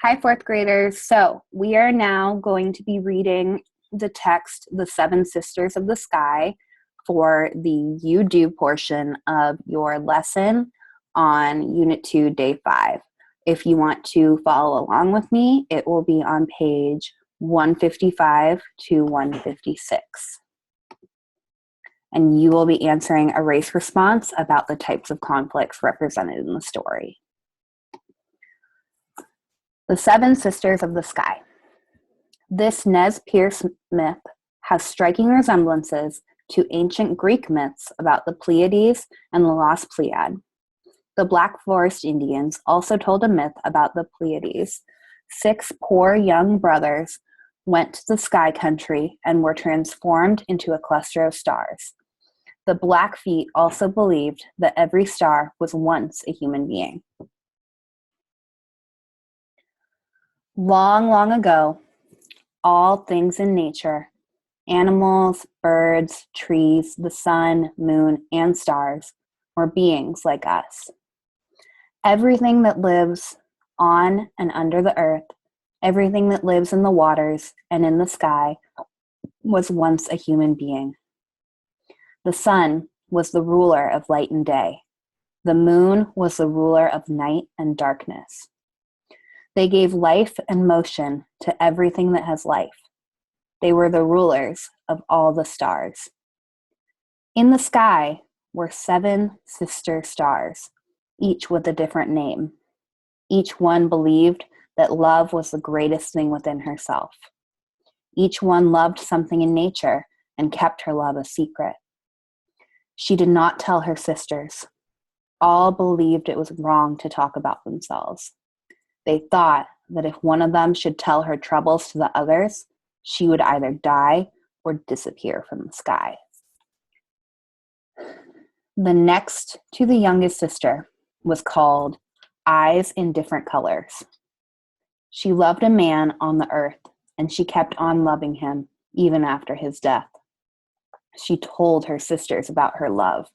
Hi, fourth graders. So we are now going to be reading the text, The Seven Sisters of the Sky, for the You Do portion of your lesson on Unit 2, Day 5. If you want to follow along with me, it will be on page 155 to 156. And you will be answering a race response about the types of conflicts represented in the story. The Seven Sisters of the Sky. This Nez Perce myth has striking resemblances to ancient Greek myths about the Pleiades and the Lost Pleiad. The Black Forest Indians also told a myth about the Pleiades. 6 poor young brothers went to the sky country and were transformed into a cluster of stars. The Blackfeet also believed that every star was once a human being. Long, long ago, all things in nature, animals, birds, trees, the sun, moon, and stars, were beings like us. Everything that lives on and under the earth, everything that lives in the waters and in the sky, was once a human being. The sun was the ruler of light and day. The moon was the ruler of night and darkness. They gave life and motion to everything that has life. They were the rulers of all the stars. In the sky were 7 sister stars, each with a different name. Each one believed that love was the greatest thing within herself. Each one loved something in nature and kept her love a secret. She did not tell her sisters. All believed it was wrong to talk about themselves. They thought that if one of them should tell her troubles to the others, she would either die or disappear from the sky. The next to the youngest sister was called Eyes in Different Colors. She loved a man on the earth, and she kept on loving him even after his death. She told her sisters about her love,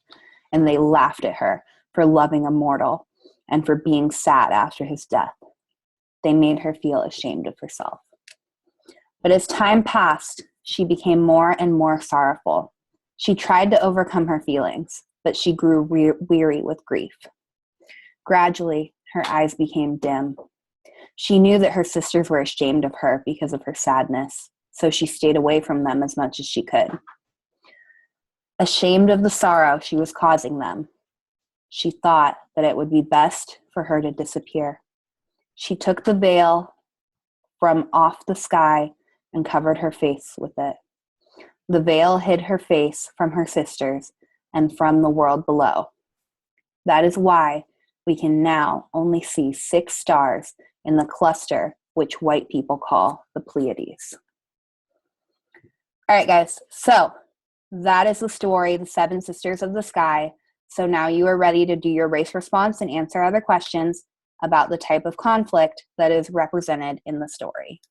and they laughed at her for loving a mortal and for being sad after his death. They made her feel ashamed of herself. But as time passed, she became more and more sorrowful. She tried to overcome her feelings, but she grew weary with grief. Gradually, her eyes became dim. She knew that her sisters were ashamed of her because of her sadness, so she stayed away from them as much as she could. Ashamed of the sorrow she was causing them, she thought that it would be best for her to disappear. She took the veil from off the sky and covered her face with it. The veil hid her face from her sisters and from the world below. That is why we can now only see 6 stars in the cluster which white people call the Pleiades. All right, guys, so that is the story, The Seven Sisters of the Sky. So now you are ready to do your race response and answer other questions about the type of conflict that is represented in the story.